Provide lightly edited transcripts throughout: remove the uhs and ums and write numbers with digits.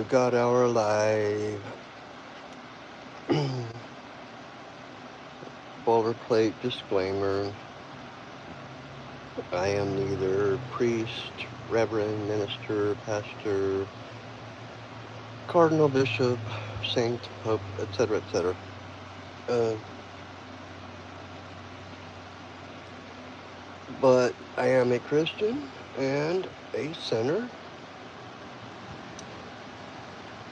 God Hour Live. Boilerplate disclaimer. I am neither priest, reverend, minister, pastor, cardinal, bishop, saint, pope, etc., etc. Uh, but I am a Christian and a sinner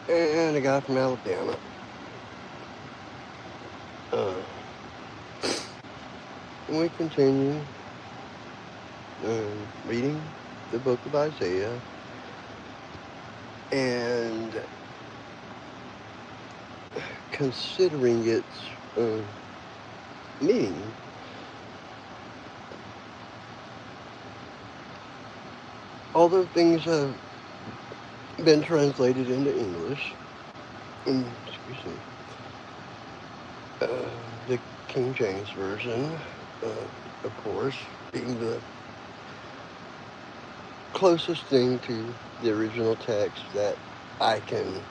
and a guy from Alabama. We continue reading the book of Isaiah and considering its meaning. Although things have been translated into English, excuse me, the King James Version, of course, being the closest thing to the original text that I can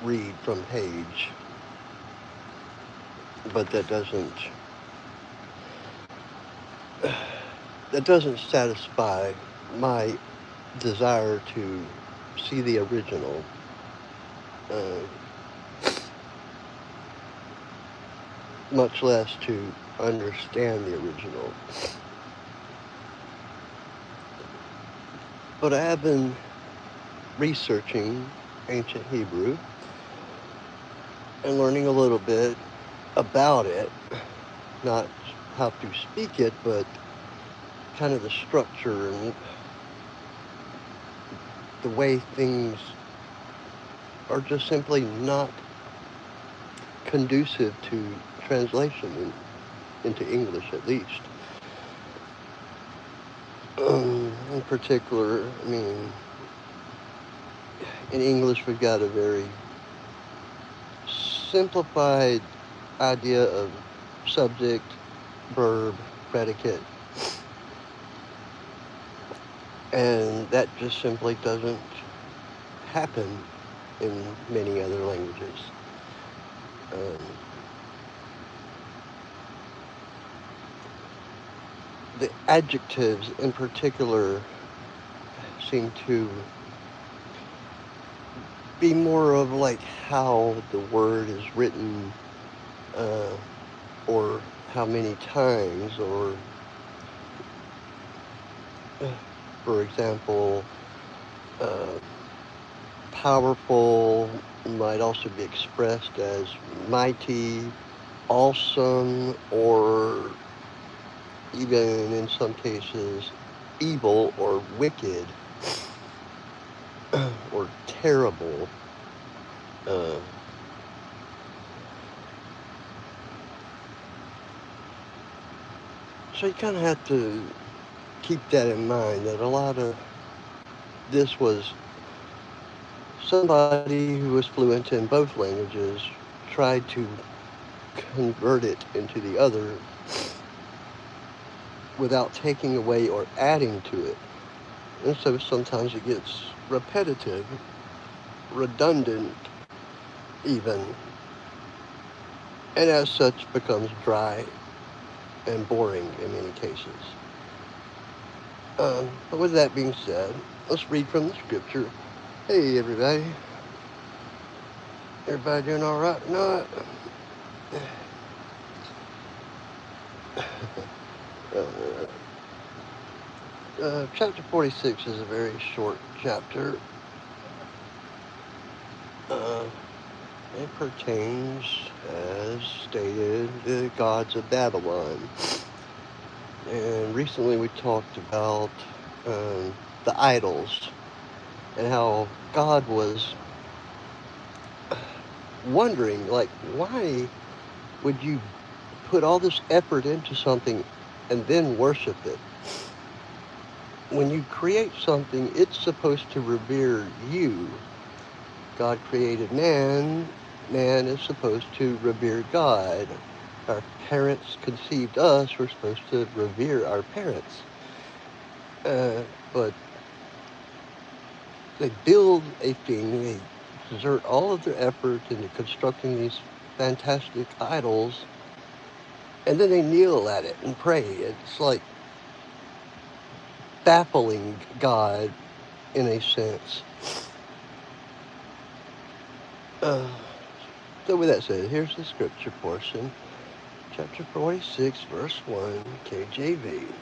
read from page, but that doesn't satisfy my desire to see the original. Much less to understand the original. But I have been researching ancient Hebrew and learning a little bit about it, not how to speak it, but kind of the structure and the way things are just simply not conducive to translation into English, at least. In particular, I mean, in English we've got a very simplified idea of subject, verb, predicate, and that just simply doesn't happen in many other languages. The adjectives in particular seem to be more of like how the word is written, or how many times, or for example, powerful might also be expressed as mighty, awesome, or even in some cases evil or wicked or terrible. So you kind of have to keep that in mind, that a lot of this was somebody who was fluent in both languages tried to convert it into the other without taking away or adding to it. And so sometimes it gets repetitive, redundant even, and as such becomes dry and boring in many cases. But with that being said, let's read from the scripture. Hey everybody. Everybody doing all right or not? Chapter 46 is a very short chapter. It pertains, as stated, to the gods of Babylon. And recently we talked about the idols and how God was wondering, like, why would you put all this effort into something and then worship it? When you create something, it's supposed to revere you. God created man. Man is supposed to revere God. Our parents conceived us. We're supposed to revere our parents. But They build a thing, they exert all of their effort into constructing these fantastic idols, and then they kneel at it and pray. It's like baffling God in a sense. Uh, so with that said, here's the scripture portion. Chapter 46, verse 1, KJV.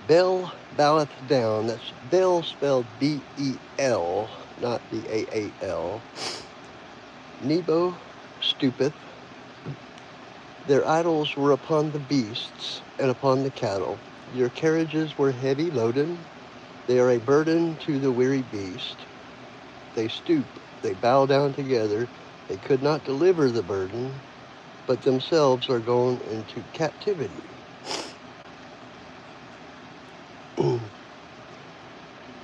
Bel boweth down. That's Bel spelled B-E-L, not B-A-A-L. Nebo stoopeth. Their idols were upon the beasts and upon the cattle. Your carriages were heavy loaden. They are a burden to the weary beast. They stoop. They bow down together. They could not deliver the burden, but themselves are gone into captivity.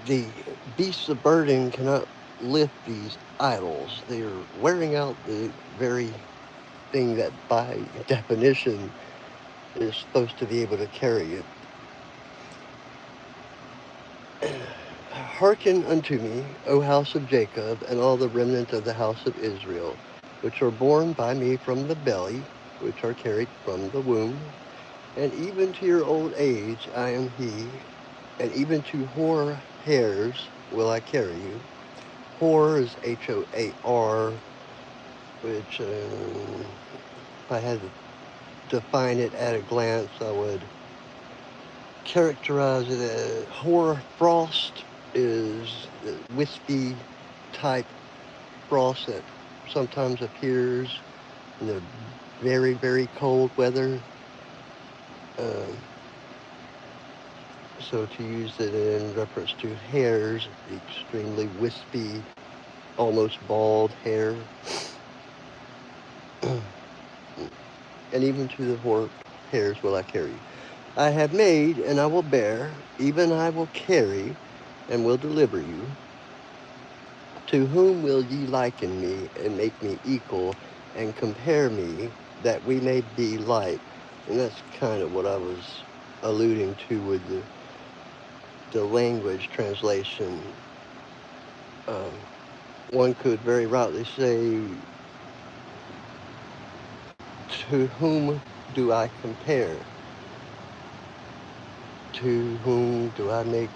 The beasts of burden cannot lift these idols. They are wearing out the very thing that by definition is supposed to be able to carry it. Hearken unto me, O house of Jacob, and all the remnant of the house of Israel, which are born by me from the belly, which are carried from the womb, and even to your old age I am he, and even to hoar hairs will I carry you. Hoar is H-O-A-R, which if I had to define it at a glance, I would characterize it as hoar frost is the wispy type frost that sometimes appears in the very, very cold weather. So to use it in reference to hairs, extremely wispy, almost bald hair. And even to the hoar hairs will I carry. I have made, and I will bear, even I will carry, and will deliver you. To whom will ye liken me, and make me equal, and compare me, that we may be like? And that's kind of what I was alluding to with the language translation. One could very rightly say, to whom do I compare? To whom do I make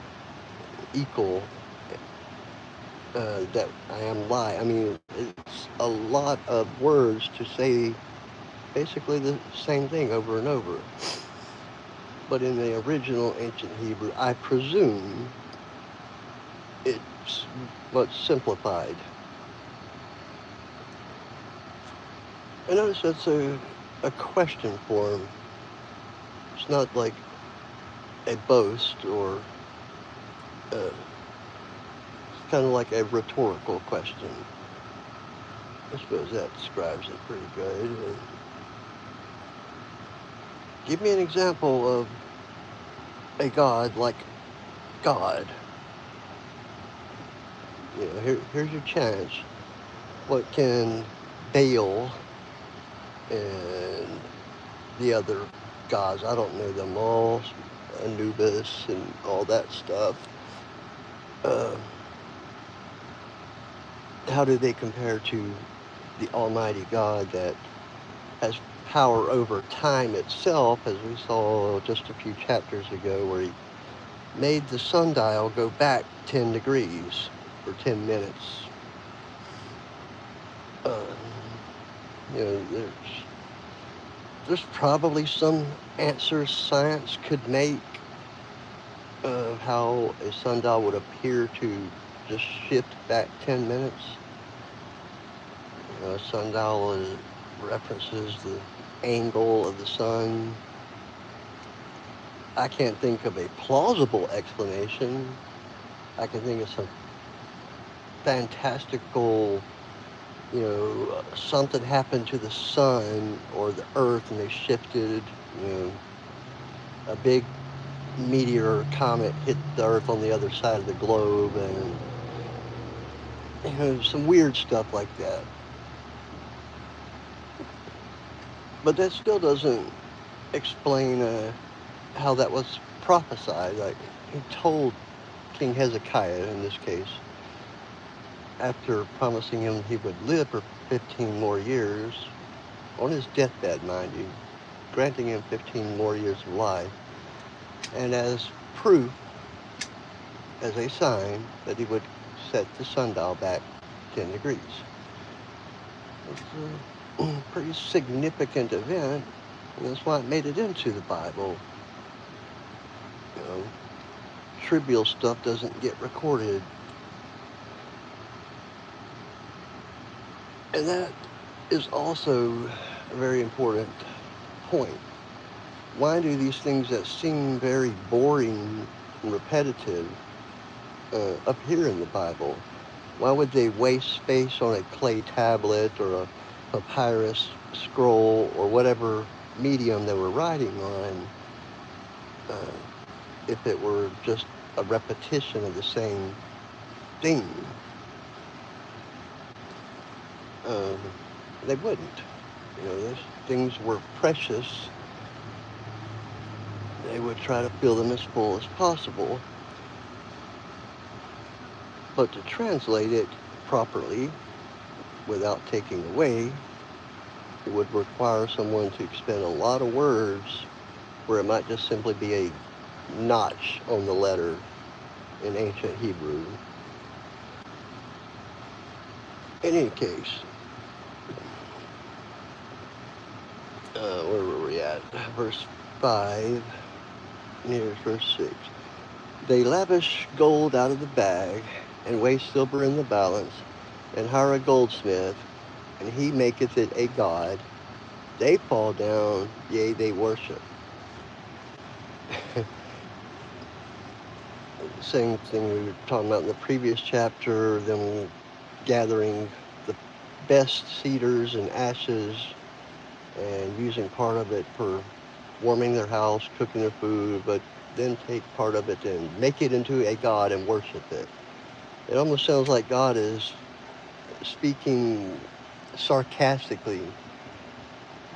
equal, that I am like? I mean, it's a lot of words to say basically the same thing over and over. But in the original ancient Hebrew, I presume it's much simplified. And notice that's a question form. It's not like a boast, or it's kind of like a rhetorical question. I suppose that describes it pretty good. Give me an example of a God like God. You know, here's your chance. What can Baal and the other gods, I don't know them all, Anubis and all that stuff, how do they compare to the Almighty God that has power over time itself, as we saw just a few chapters ago, where he made the sundial go back 10 degrees for 10 minutes. You know, there's probably some answers science could make of how a sundial would appear to just shift back 10 minutes. You know, a sundial references the angle of the sun. I can't think of a plausible explanation. I can think of some fantastical, you know, something happened to the sun or the earth and they shifted, you know, a big meteor or comet hit the earth on the other side of the globe, and, you know, some weird stuff like that. But that still doesn't explain how that was prophesied. Like, he told King Hezekiah, in this case, after promising him he would live for 15 more years, on his deathbed, mind you, granting him 15 more years of life, and as proof, as a sign, that he would set the sundial back 10 degrees. It's a pretty significant event, and that's why it made it into the Bible. You know, trivial stuff doesn't get recorded. And that is also a very important point. Why do these things that seem very boring and repetitive appear in the Bible? Why would they waste space on a clay tablet or a papyrus scroll or whatever medium they were writing on if it were just a repetition of the same thing? They wouldn't. You know, those things were precious. They would try to fill them as full as possible. But to translate it properly, without taking away, it would require someone to expend a lot of words where it might just simply be a notch on the letter in ancient Hebrew. In any case, where were we at? Verse 5, here's verse 6. They lavish gold out of the bag, and weigh silver in the balance, and hire a goldsmith, and he maketh it a god. They fall down, yea, they worship. Same thing we were talking about in the previous chapter, them gathering the best cedars and ashes and using part of it for warming their house, cooking their food, but then take part of it and make it into a god and worship it. It almost sounds like God is speaking sarcastically.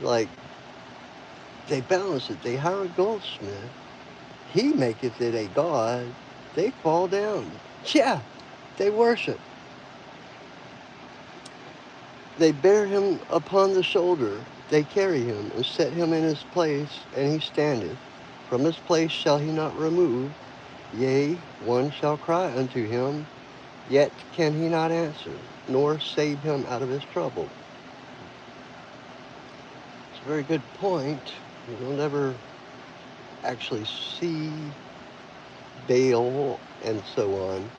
Like, they balance it. They hire a goldsmith. He maketh it a god. They fall down. Yeah, they worship. They bear him upon the shoulder. They carry him and set him in his place, and he standeth. From his place shall he not remove. Yea, one shall cry unto him, yet can he not answer, nor save him out of his trouble. It's a very good point. You don't ever actually see Baal and so on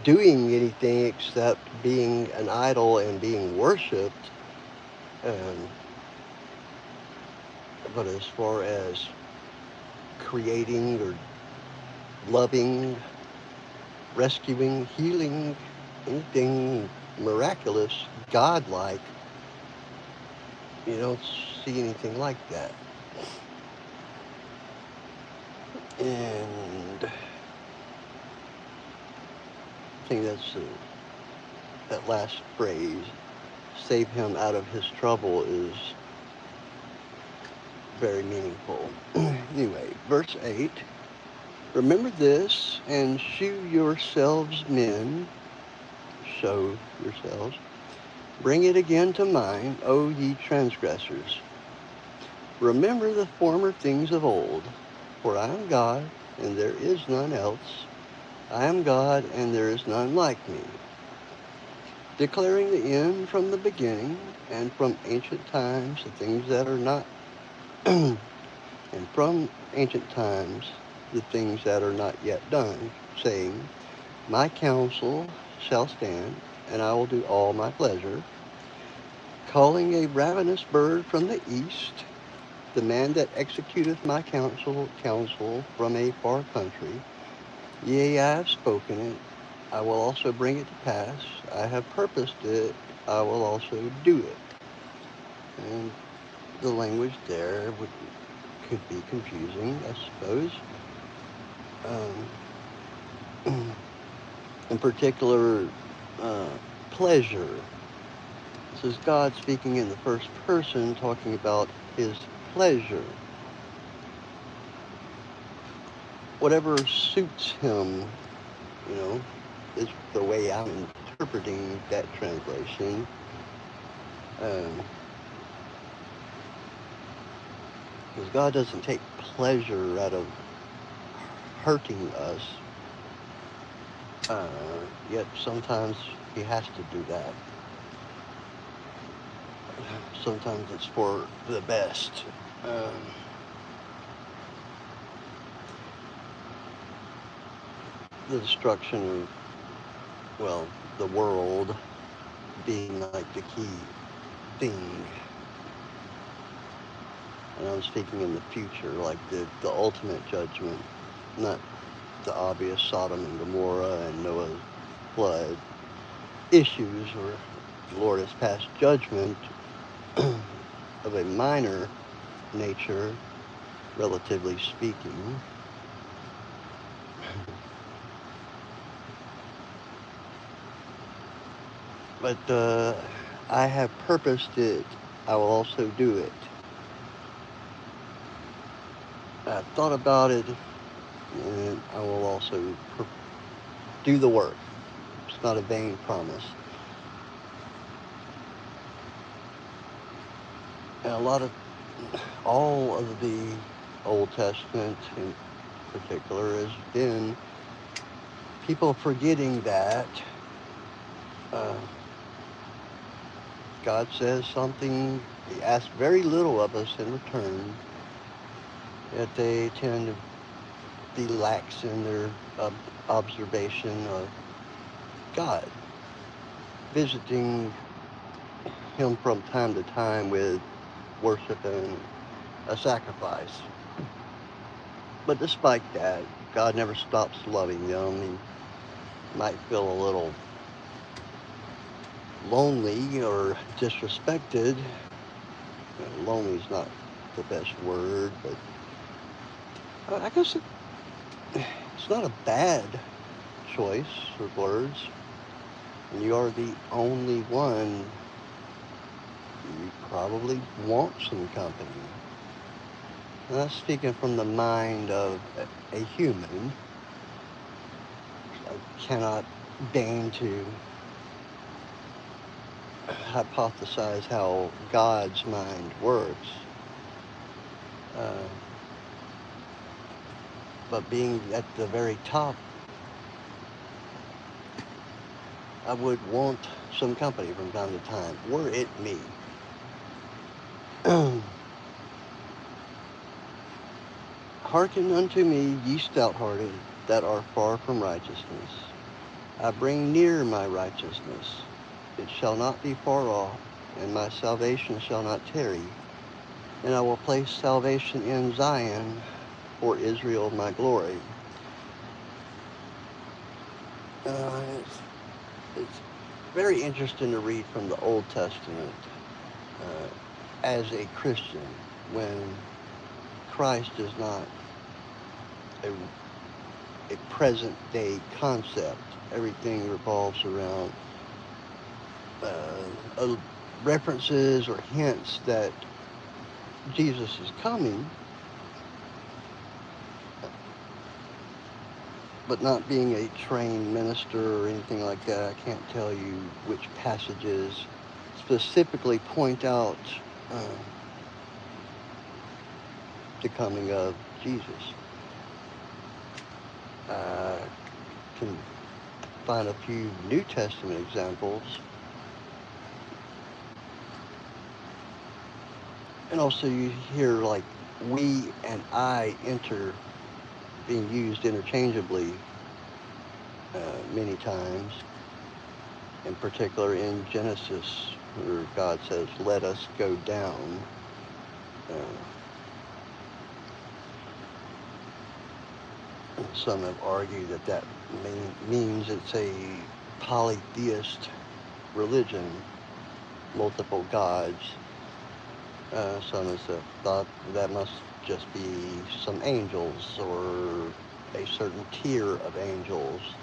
doing anything except being an idol and being worshipped. But as far as creating or loving, rescuing, healing, anything miraculous, godlike, you don't see anything like that. And I think that's that last phrase, save him out of his trouble, is very meaningful. Anyway, verse 8. Remember this, and shew yourselves men, show yourselves, bring it again to mind, O ye transgressors. Remember the former things of old, for I am God, and there is none else. I am God, and there is none like me, declaring the end from the beginning, and from ancient times the things that are not, and from ancient times the things that are not yet done, saying, my counsel shall stand, and I will do all my pleasure, calling a ravenous bird from the east, the man that executeth my counsel from a far country. Yea, I have spoken it, I will also bring it to pass. I have purposed it, I will also do it. And the language there could be confusing, I suppose. In particular, pleasure. This is God speaking in the first person, talking about his pleasure. Whatever suits him, you know, is the way I'm interpreting that translation. Because God doesn't take pleasure out of hurting us, uh, yet sometimes He has to do that. Sometimes it's for the best. The destruction of, well, the world being like the key thing. And I'm speaking in the future, like the ultimate judgment, not the obvious Sodom and Gomorrah and Noah's flood issues, where the Lord has passed judgment of a minor nature, relatively speaking. But I have purposed it. I will also do it. I've thought about it, and I will also do the work. It's not a vain promise. And all of the Old Testament in particular has been people forgetting that God says something, He asks very little of us in return, yet they tend to be lax in their observation of God, visiting Him from time to time with worship and a sacrifice. But despite that, God never stops loving them. He might feel a little lonely or disrespected. Lonely is not the best word, but I guess it's not a bad choice of words. And you are the only one. You probably want some company. And that's speaking from the mind of a human. I cannot deign to hypothesize how God's mind works. But being at the very top, I would want some company from time to time, were it me. Hearken unto me, ye stout-hearted, that are far from righteousness. I bring near my righteousness. It shall not be far off, and my salvation shall not tarry. And I will place salvation in Zion, for Israel my glory. It's very interesting to read from the Old Testament as a Christian when Christ is not a present day concept. Everything revolves around references or hints that Jesus is coming, but not being a trained minister or anything like that, I can't tell you which passages specifically point out the coming of Jesus. I can find a few New Testament examples. And also you hear like we and I being used interchangeably many times, in particular in Genesis, where God says, let us go down. Some have argued that means it's a polytheist religion, multiple gods. Some have thought that must just be some angels or a certain tier of angels.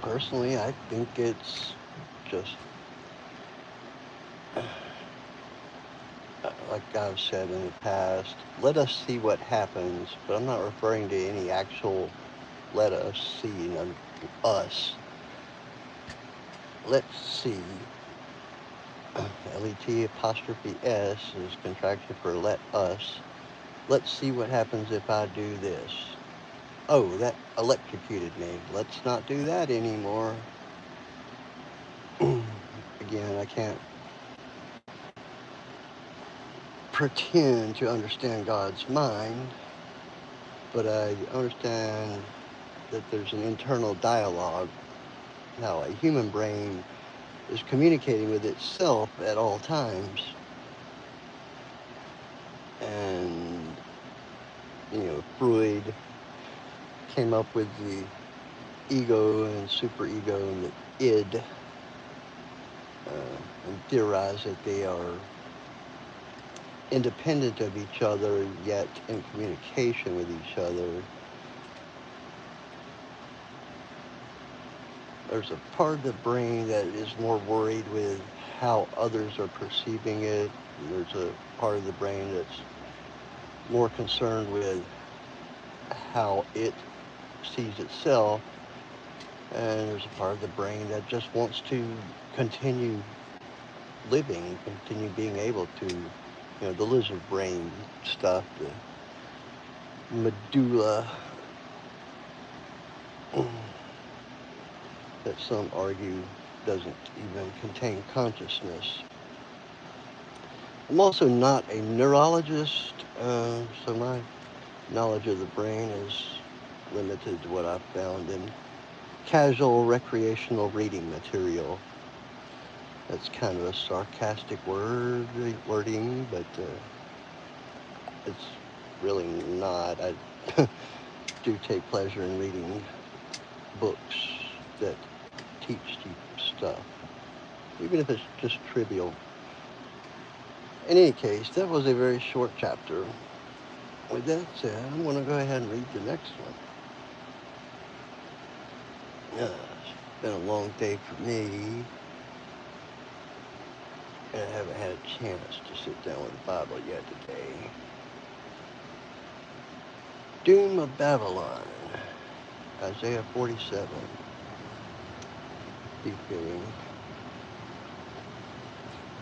Personally, I think it's just like I've said in the past, let us see what happens, but I'm not referring to any actual let us see, us. Let's see. Let apostrophe S is contraction for let us. Let's see what happens if I do this. Oh, that electrocuted me. Let's not do that anymore. Again, I can't pretend to understand God's mind, but I understand that there's an internal dialogue, how a human brain is communicating with itself at all times. And, Freud came up with the ego and superego and the id, and theorized that they are independent of each other, yet in communication with each other. There's a part of the brain that is more worried with how others are perceiving it. There's a part of the brain that's more concerned with how it sees itself. And there's a part of the brain that just wants to continue living, continue being able to, the lizard brain stuff, the medulla, that some argue doesn't even contain consciousness. I'm also not a neurologist, so my knowledge of the brain is limited to what I've found in casual recreational reading material. That's kind of a sarcastic wording, but it's really not. I do take pleasure in reading books that teach you stuff, even if it's just trivial. In any case, that was a very short chapter. With that said, I'm going to go ahead and read the next one. It's been a long day for me, and I haven't had a chance to sit down with the Bible yet today. Doom of Babylon, Isaiah 47. Befitting.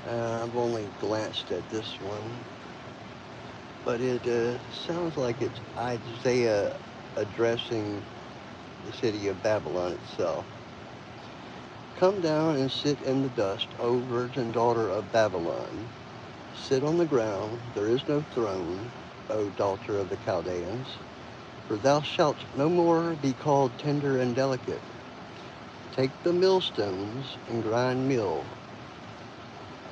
I've only glanced at this one, but it sounds like it's Isaiah addressing the city of Babylon itself. Come down and sit in the dust, O virgin daughter of Babylon. Sit on the ground, there is no throne, O daughter of the Chaldeans. For thou shalt no more be called tender and delicate. Take the millstones and grind meal.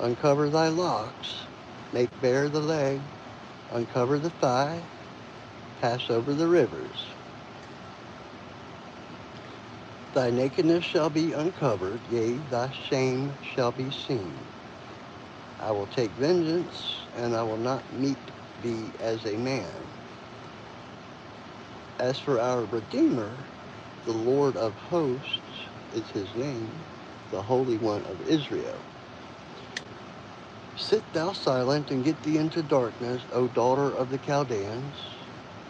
Uncover thy locks, make bare the leg, uncover the thigh, pass over the rivers. Thy nakedness shall be uncovered, yea, thy shame shall be seen. I will take vengeance, and I will not meet thee as a man. As for our Redeemer, the Lord of hosts is his name, the Holy One of Israel. Sit thou silent and get thee into darkness, O daughter of the Chaldeans,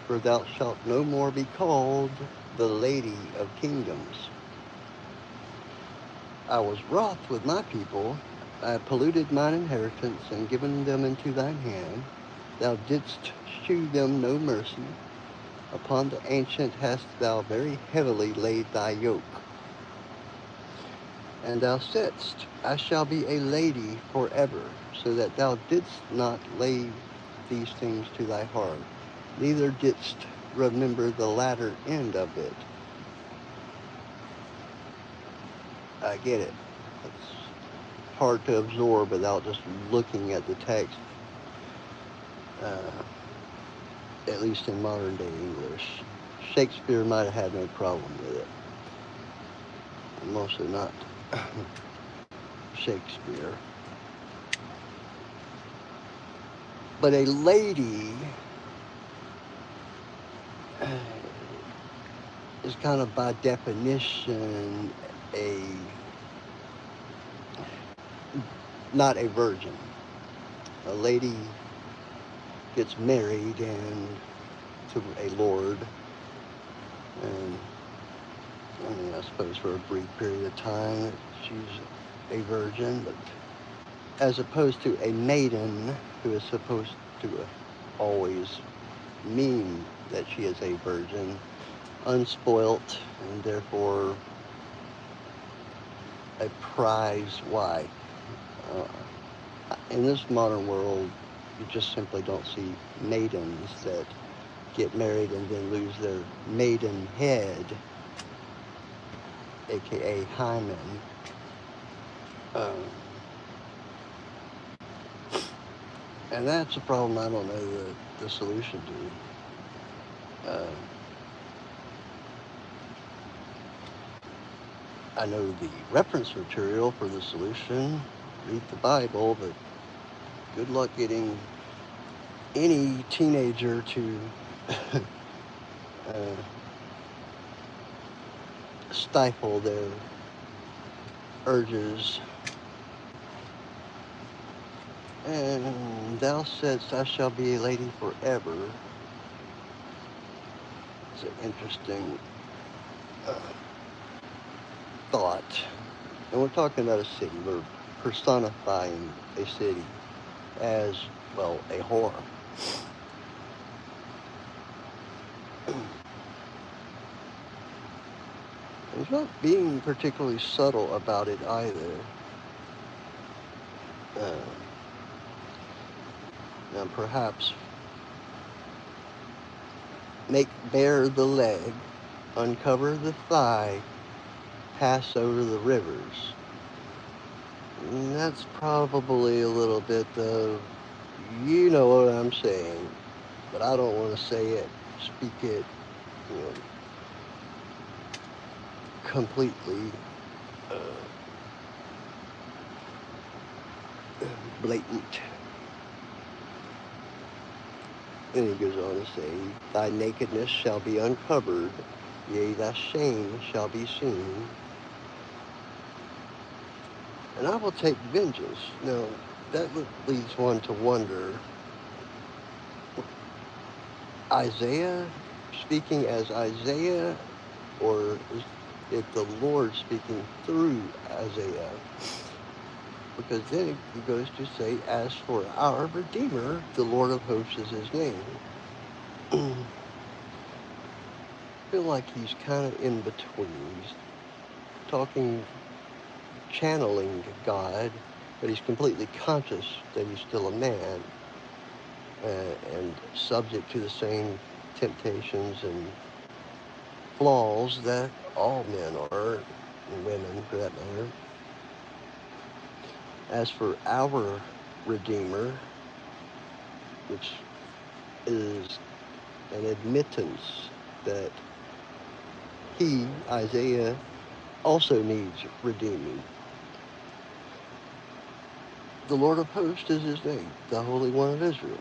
for thou shalt no more be called the Lady of Kingdoms. I was wroth with my people, I polluted mine inheritance and given them into thine hand. Thou didst shew them no mercy. Upon the ancient hast thou very heavily laid thy yoke. And thou saidst, I shall be a lady forever, so that thou didst not lay these things to thy heart, neither didst remember the latter end of it. I get it. It's hard to absorb without just looking at the text, at least in modern day English. Shakespeare might have had no problem with it. I'm also not Shakespeare. But a lady is kind of by definition not a virgin. A lady gets married and to a lord, and I mean, I suppose for a brief period of time she's a virgin, but as opposed to a maiden who is supposed to always mean that she is a virgin, unspoilt, and therefore a prize wife. In this modern world, you just simply don't see maidens that get married and then lose their maiden head, aka hymen. Um, and that's a problem I don't know the solution to. I know the reference material for the solution, read the Bible, but good luck getting any teenager to stifle their urges. And thou saidst, I shall be a lady forever. It's an interesting thought. And we're talking about a city. We're personifying a city as, well, a whore. He's not being particularly subtle about it either. Now perhaps make bare the leg, uncover the thigh, pass over the rivers. And that's probably a little bit of, you know what I'm saying, but I don't want to say it, speak it, completely blatant. And he goes on to say, thy nakedness shall be uncovered, yea, thy shame shall be seen. And I will take vengeance. Now, that leads one to wonder, Isaiah speaking as Isaiah, or is it the Lord speaking through Isaiah? Because then he goes to say, as for our Redeemer, the Lord of hosts is his name. I feel like he's kind of in between. He's talking, channeling God, but he's completely conscious that he's still a man and subject to the same temptations and flaws that all men are, and women for that matter. As for our Redeemer, which is an admittance that he, Isaiah, also needs redeeming. The Lord of hosts is his name, the Holy One of Israel.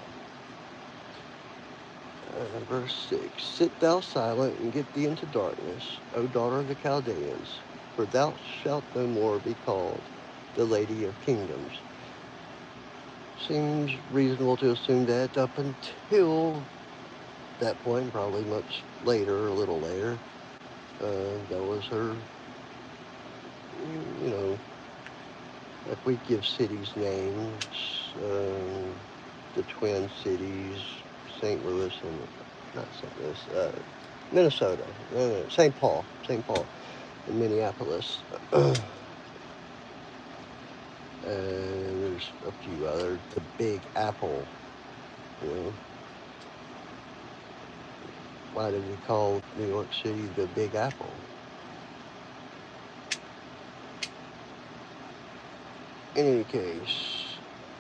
Verse 6, sit thou silent and get thee into darkness, O daughter of the Chaldeans, for thou shalt no more be called the Lady of Kingdoms. Seems reasonable to assume that up until that point, probably much later, a little later, that was her, if we give cities names, the Twin Cities, St. Louis, and not St. Louis, Minnesota, St. Paul, and Minneapolis. And there's a few other, the Big Apple, Why did we call New York City the Big Apple? In any case,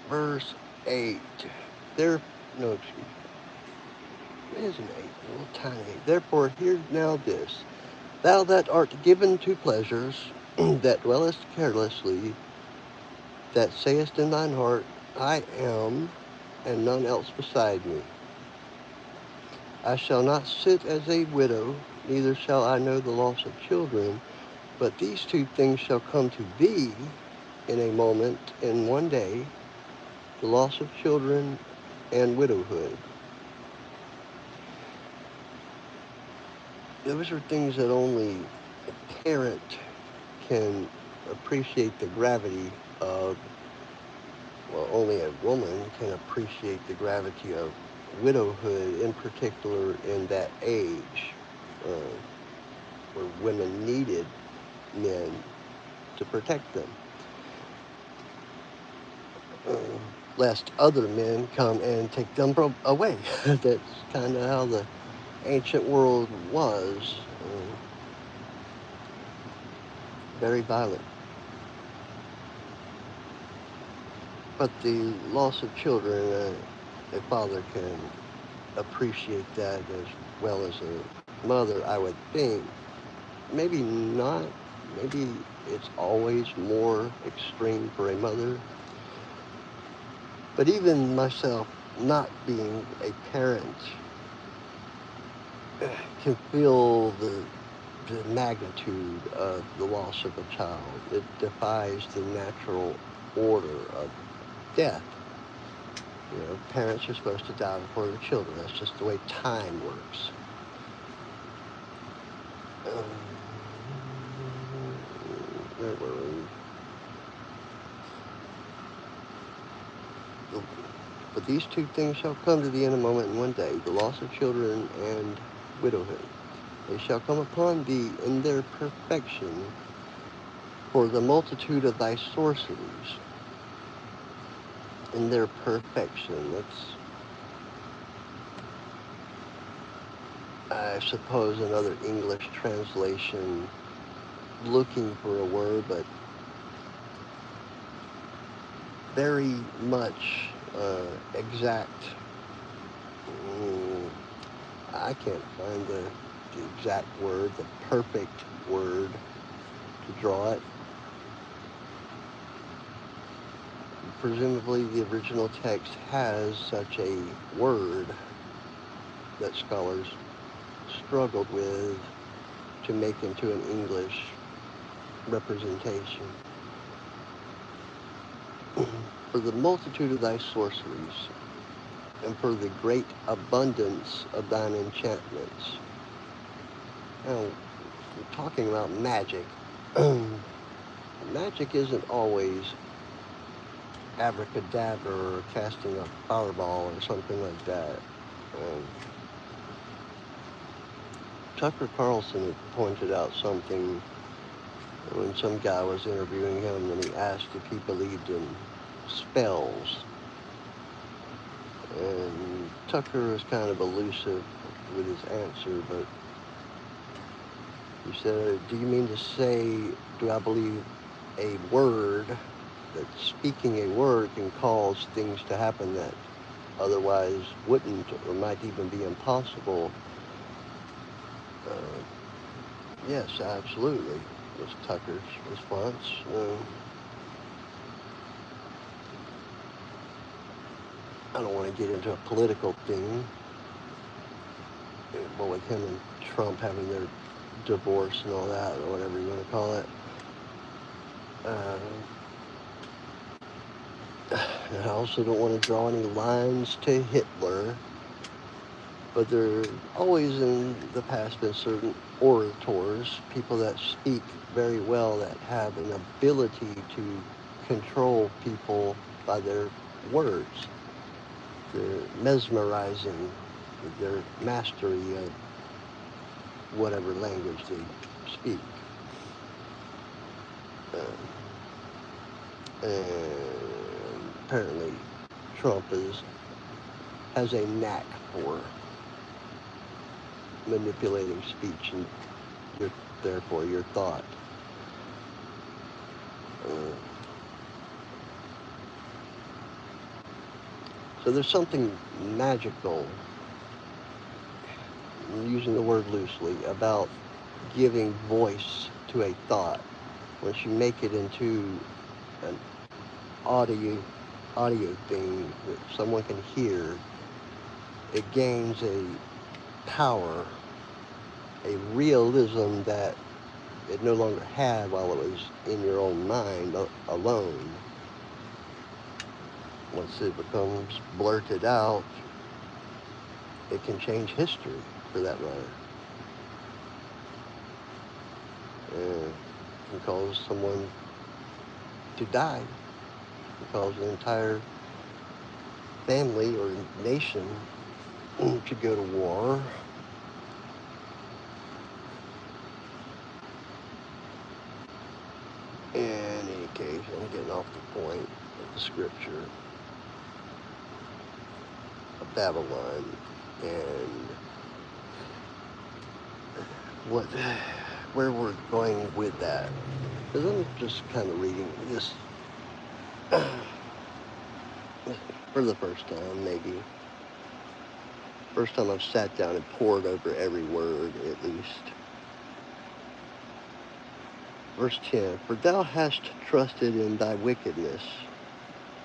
verse 8, it is an 8, a little tiny 8. Therefore, hear now this, thou that art given to pleasures, that dwellest carelessly, that sayest in thine heart, I am, and none else beside me. I shall not sit as a widow, neither shall I know the loss of children, but these two things shall come to thee in a moment, in one day, the loss of children and widowhood. Those are things that only a parent can appreciate the gravity of. Well, only a woman can appreciate the gravity of widowhood, in particular in that age, uh, where women needed men to protect them, uh, lest other men come and take them away. That's kind of how the ancient world was, very violent. But the loss of children, a father can appreciate that as well as a mother, I would think. Maybe not. Maybe it's always more extreme for a mother. But even myself, not being a parent, can feel the magnitude of the loss of a child. It defies the natural order of death. Parents are supposed to die before their children. That's just the way time works. Where were we? But these two things shall come to the end of the moment in one day, the loss of children and widowhood. They shall come upon thee in their perfection, for the multitude of thy sorceries. In their perfection. That's, I suppose, another English translation looking for a word, but very much exact. I can't find the exact word, the perfect word to draw it. Presumably the original text has such a word that scholars struggled with to make into an English representation. For the multitude of thy sorceries, and for the great abundance of thine enchantments. Now, we're talking about magic. Magic isn't always abracadabra or casting a fireball or something like that. Tucker Carlson had pointed out something when some guy was interviewing him and he asked if he believed in spells. And Tucker was kind of elusive with his answer, but he said, do you mean to say, do I believe a word, that speaking a word can cause things to happen that otherwise wouldn't or might even be impossible? Yes, absolutely, was Tucker's response. I don't want to get into a political thing, but with him and Trump having their divorce and all that, or whatever you want to call it. I also don't want to draw any lines to Hitler, but there always in the past been certain orators, people that speak very well, that have an ability to control people by their words. They're mesmerizing with their mastery of whatever language they speak. And apparently Trump has a knack for manipulating speech and therefore your thought. So there's something magical, I'm using the word loosely, about giving voice to a thought. Once you make it into an audio thing that someone can hear, it gains a power, a realism that it no longer had while it was in your own mind alone. Once it becomes blurted out, it can change history, for that matter. And can cause someone to die. Can cause an entire family or nation to go to war. In any case, I'm getting off the point of the scripture of Babylon and what, where we're going with that. Because I'm just kind of reading this for the first time, maybe. First time I've sat down and pored over every word, at least. Verse 10, for thou hast trusted in thy wickedness.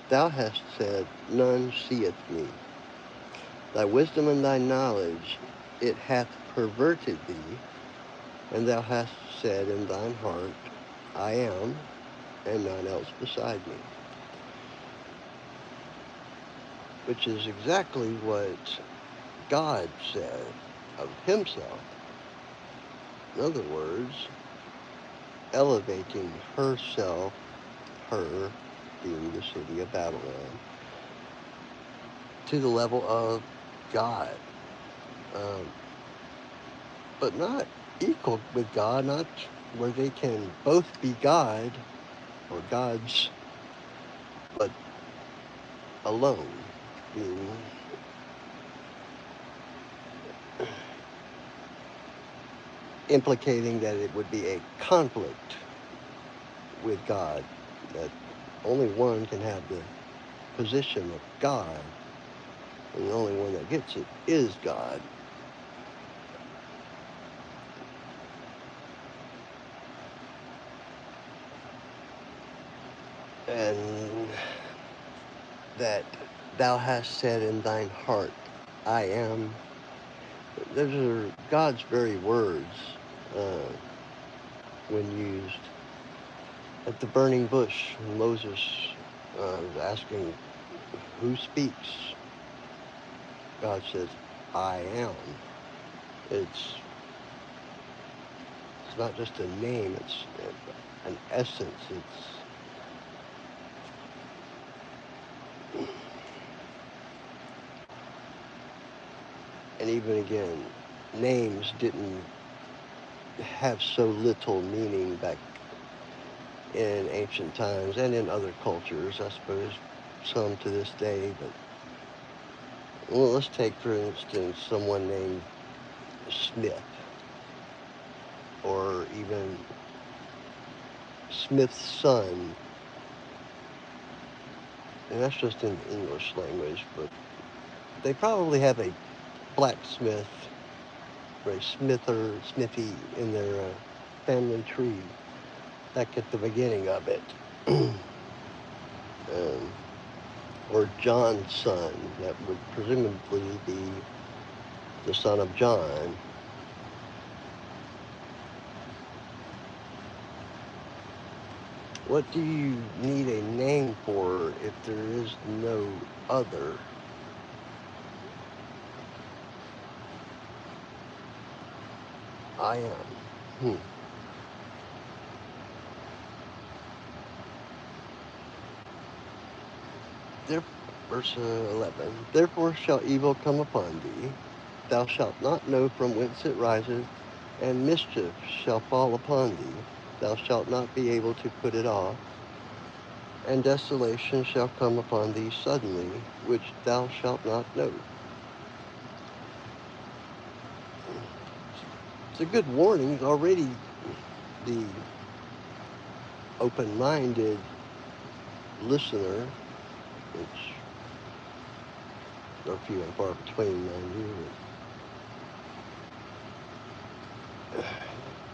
Thou hast said, none seeth me. Thy wisdom and thy knowledge, it hath perverted thee. And thou hast said in thine heart, I am, and none else beside me. Which is exactly what God said of himself. In other words, elevating herself, her being the city of Babylon, to the level of God. But not equal with God, not where they can both be God or gods, but alone, being implicating that it would be a conflict with God, that only one can have the position of God, and the only one that gets it is God. And that thou hast said in thine heart, I am. Those are God's very words when used at the burning bush. Moses was asking, who speaks? God says, I am. It's not just a name, it's an essence. And even again, names didn't have so little meaning back in ancient times and in other cultures, I suppose, some to this day. But well, let's take, for instance, someone named Smith, or even Smith's son. And that's just in the English language, but they probably have a blacksmith or a smithy in their family tree back at the beginning of it. Or John's son, that would presumably be the son of John. What do you need a name for if there is no other? I am. Verse 11, therefore shall evil come upon thee, thou shalt not know from whence it riseth, and mischief shall fall upon thee, thou shalt not be able to put it off, and desolation shall come upon thee suddenly, which thou shalt not know. It's a good warning. Already the open-minded listener, which are few and far between, mind you,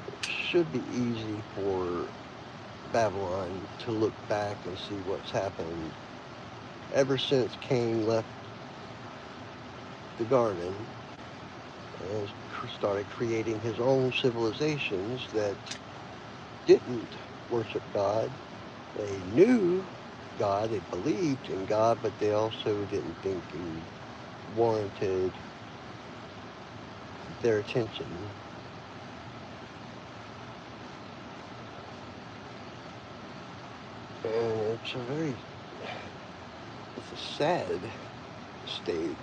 it should be easy for Babylon to look back and see what's happened ever since Cain left the garden and started creating his own civilizations that didn't worship God. They knew God. They believed in God, but they also didn't think He warranted their attention. And it's a sad state.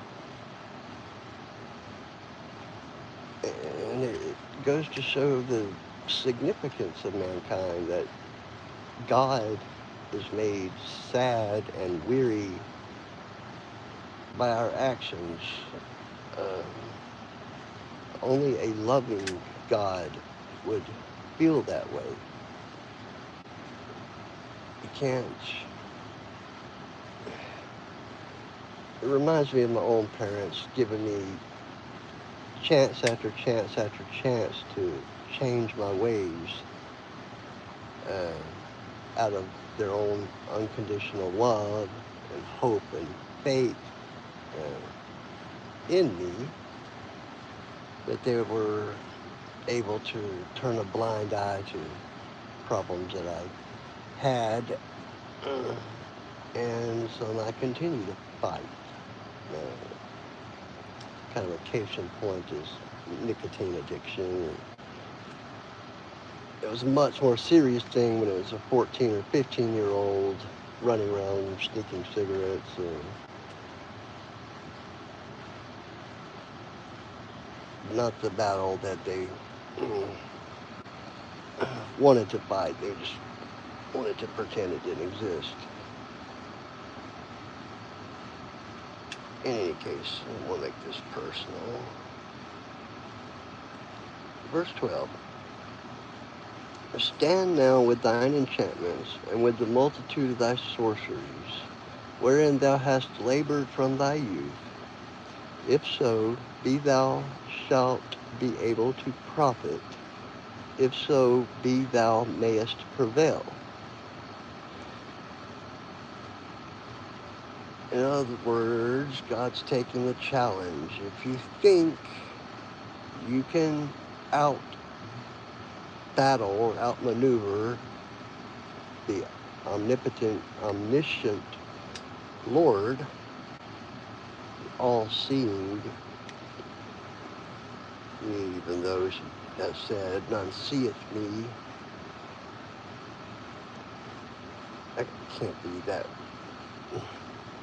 And it goes to show the significance of mankind, that God is made sad and weary by our actions. Um, Only a loving God would feel that way. You can't. It reminds me of my own parents giving me chance after chance after chance to change my ways, uh, out of their own unconditional love and hope and faith in me, that they were able to turn a blind eye to problems that I had. And so I continue to fight. Kind of a case in point is nicotine addiction. It was a much more serious thing when it was a 14 or 15-year-old running around sneaking cigarettes. Not the battle that they wanted to fight. They just wanted to pretend it didn't exist. In any case, I want to make this personal. Verse 12. Stand now with thine enchantments, and with the multitude of thy sorceries, wherein thou hast labored from thy youth. If so, be thou shalt be able to profit. If so, be thou mayest prevail. In other words, God's taking the challenge. If you think you can out-battle or outmaneuver the omnipotent, omniscient Lord, all-seeing, even those that said, none seeth me. I can't be that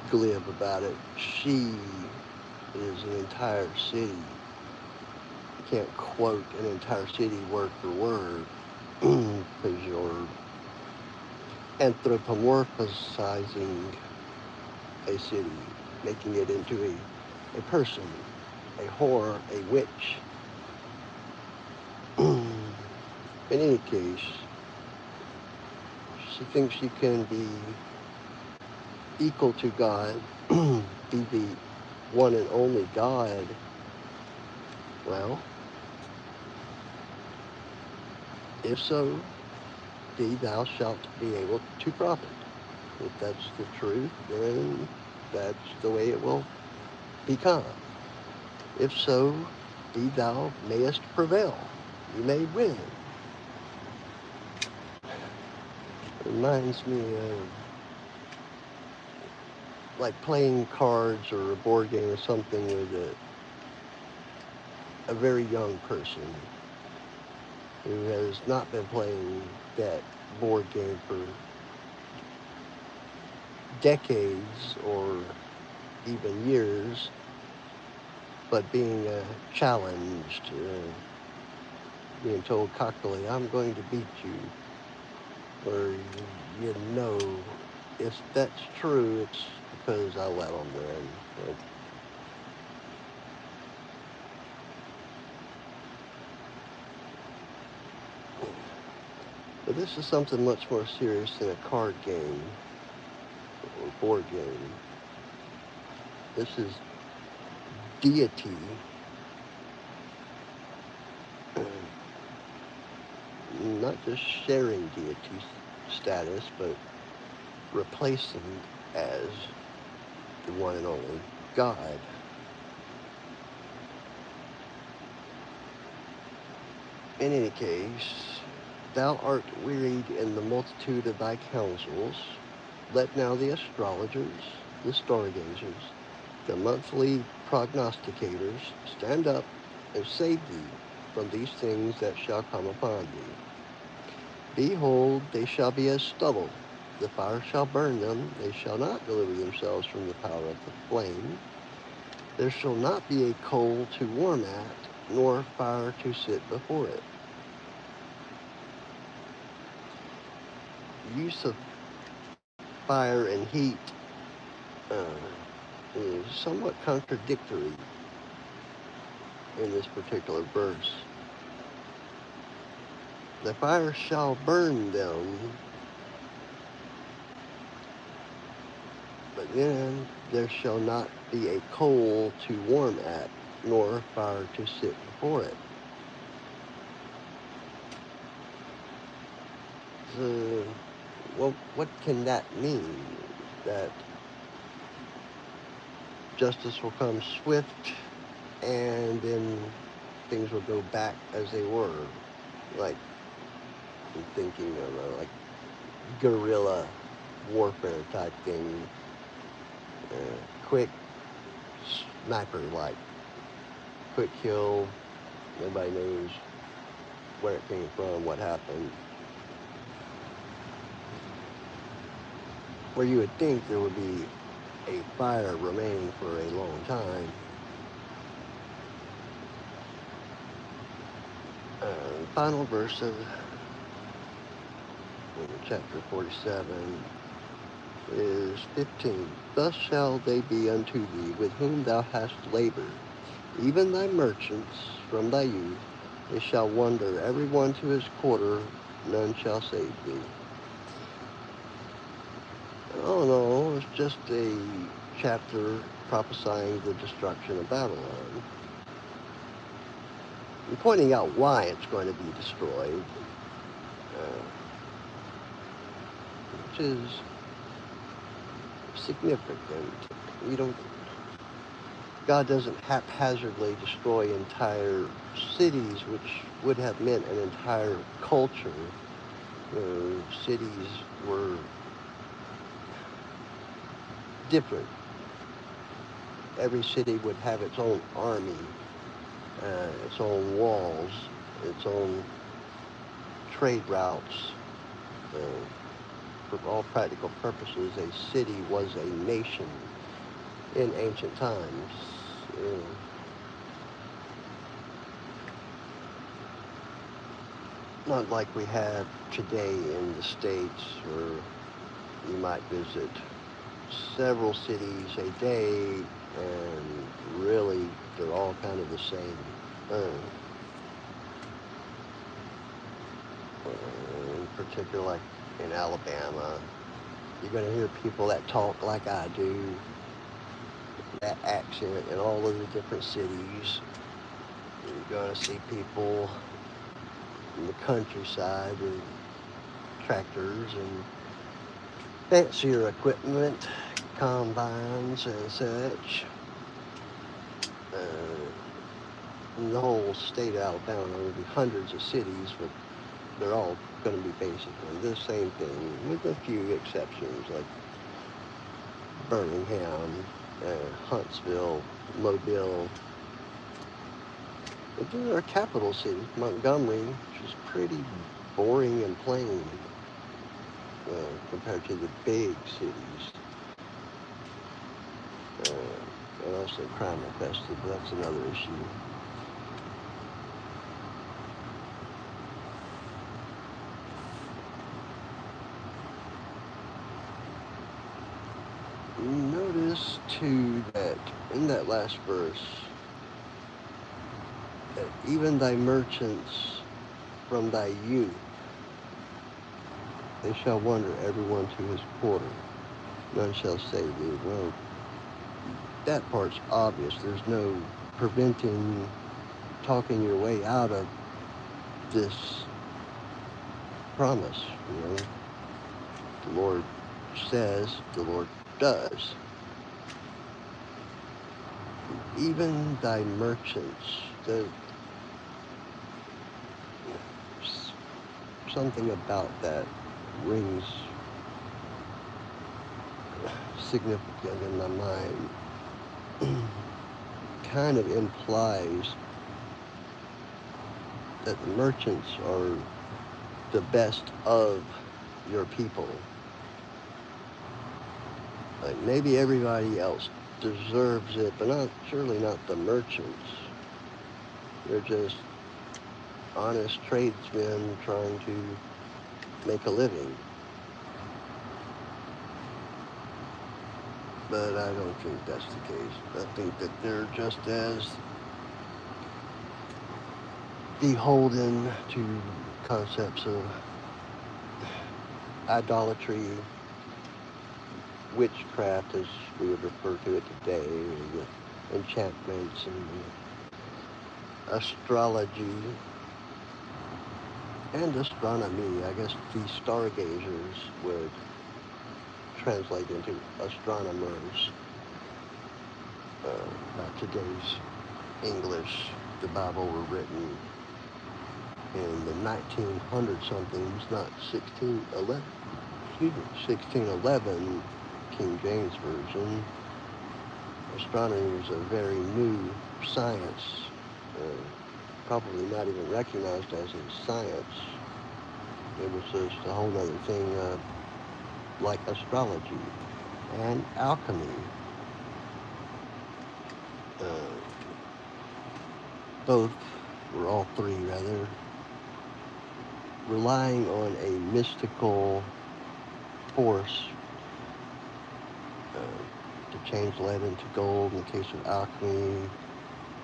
glib about it. She is an entire city. You can't quote an entire city word for word because you're anthropomorphizing a city, making it into a person, a whore, a witch. In any case, she thinks she can be equal to God, be the one and only God. Well, if so, be thou shalt be able to profit. If that's the truth, then that's the way it will become. If so, be thou mayest prevail. You may win. Reminds me of like playing cards or a board game or something with a very young person who has not been playing that board game for decades or even years, but being challenged, being told cockily, I'm going to beat you. Or you know, if that's true, it's because I let them win. But this is something much more serious than a card game or board game. This is deity. Not just sharing deity status, but replacing as the one and only God. In any case, thou art wearied in the multitude of thy counsels. Let now the astrologers, the stargazers, the monthly prognosticators stand up and save thee from these things that shall come upon thee. Behold, they shall be as stubble. The fire shall burn them. They shall not deliver themselves from the power of the flame. There shall not be a coal to warm at, nor fire to sit before it. Use of fire and heat uh, is somewhat contradictory in this particular verse. The fire shall burn them, but then there shall not be a coal to warm at, nor fire to sit before it. So, well, what can that mean? That justice will come swift, and then things will go back as they were, like I'm thinking of like guerrilla warfare type thing, quick sniper, like quick kill. Nobody knows where it came from, what happened. Where you would think there would be a fire remaining for a long time. Final verse of chapter 47 is 15. Thus shall they be unto thee with whom thou hast labored, even thy merchants from thy youth. They shall wander every one to his quarter, none shall save thee. Oh no, it's just a chapter prophesying the destruction of Babylon, and pointing out why it's going to be destroyed, which is significant. We don't. God doesn't haphazardly destroy entire cities, which would have meant an entire culture. Cities were different. Every city would have its own army, its own walls, its own trade routes. For all practical purposes, a city was a nation in ancient times. Not like we have today in the States, where you might visit several cities a day, and really they're all kind of the same. In particular, like in Alabama, you're going to hear people that talk like I do, that accent in all of the different cities. You're going to see people in the countryside with tractors and fancier equipment, combines and such. In the whole state of Alabama, there will be hundreds of cities, but they're all going to be basically the same thing, with a few exceptions, like Birmingham, Huntsville, Mobile. But then our capital city, Montgomery, which is pretty boring and plain compared to the big cities. And also crime infested, but that's another issue. Notice too that in that last verse, that even thy merchants from thy youth, they shall wander everyone to his quarter, none shall save thee. Well, that part's obvious. There's no preventing talking your way out of this promise. The Lord says, the Lord does. Even thy merchants, something about that rings significant in my mind kind of implies that the merchants are the best of your people. Like maybe everybody else deserves it, but surely not the merchants. They're just honest tradesmen trying to make a living. But I don't think that's the case. I think that they're just as beholden to concepts of idolatry, witchcraft as we would refer to it today, with enchantments and astrology and astronomy. I guess the stargazers would translate into astronomers. By today's English, the Bible were written in the 1900 somethings, not 1611 King James Version. Astronomy was a very new science, probably not even recognized as a science. It was just a whole other thing, like astrology and alchemy. Both, or all three rather, relying on a mystical force to change lead into gold in the case of alchemy,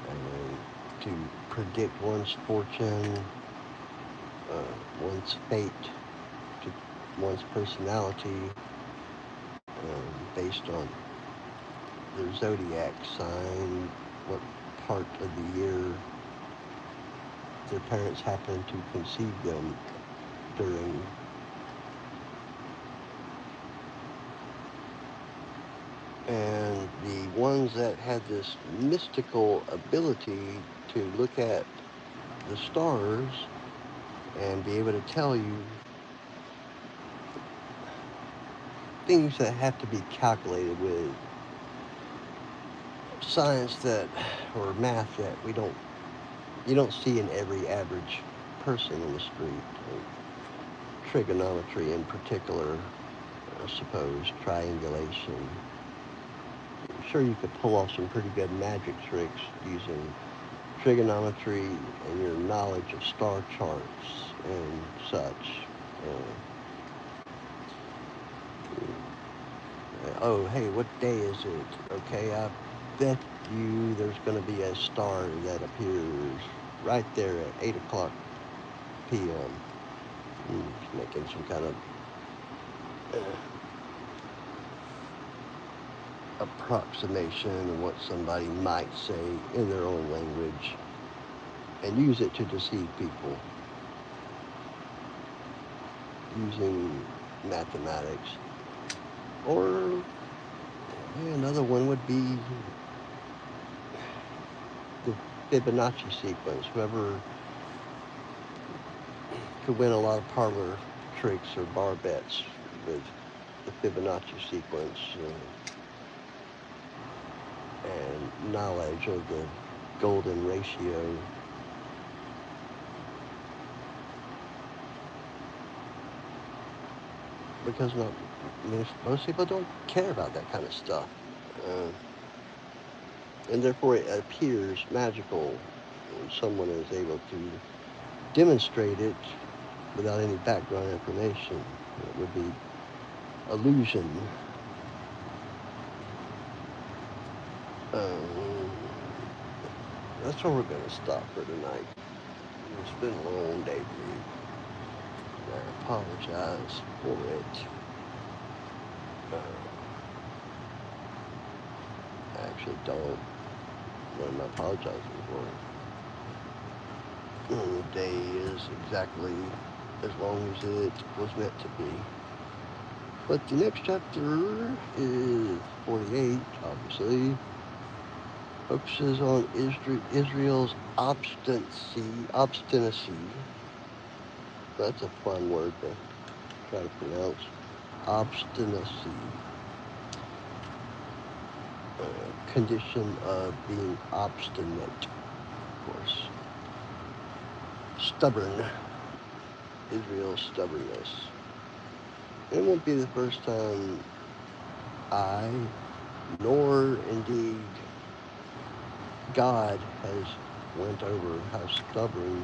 and to predict one's fortune, one's fate, to one's personality, based on their zodiac sign, what part of the year their parents happened to conceive them during. And the ones that had this mystical ability to look at the stars and be able to tell you things that have to be calculated with science that, or math that you don't see in every average person in the street. Trigonometry in particular, I suppose, triangulation. I'm sure you could pull off some pretty good magic tricks using trigonometry and your knowledge of star charts and such. Oh, hey, what day is it? Okay, I bet you there's going to be a star that appears right there at 8 o'clock p.m. Making some kind of approximation of what somebody might say in their own language and use it to deceive people using mathematics. Or another one would be the Fibonacci sequence. Whoever could win a lot of parlor tricks or bar bets with the Fibonacci sequence and knowledge of the golden ratio. Because most people don't care about that kind of stuff. And therefore it appears magical when someone is able to demonstrate it without any background information. It would be illusion. That's where we're going to stop for tonight. It's been a long day for me. I apologize for it. I actually don't. What am I apologizing for? The day is exactly as long as it was meant to be. But the next chapter is 48, obviously. Focuses on Israel's obstinacy. That's a fun word to try to pronounce. Obstinacy. condition of being obstinate, of course. Stubborn. Israel's stubbornness. It won't be the first time I, nor indeed God, has went over how stubborn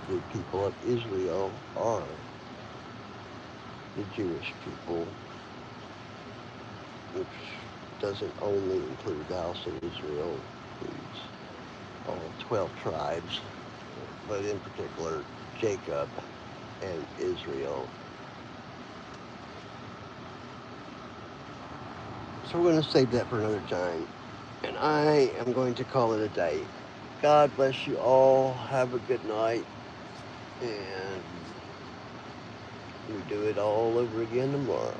the people of Israel are. The Jewish people, which doesn't only include the house of Israel, includes all 12 tribes, but in particular Jacob and Israel. So we're going to save that for another time. And I am going to call it a day. God bless you all. Have a good night. And we do it all over again tomorrow.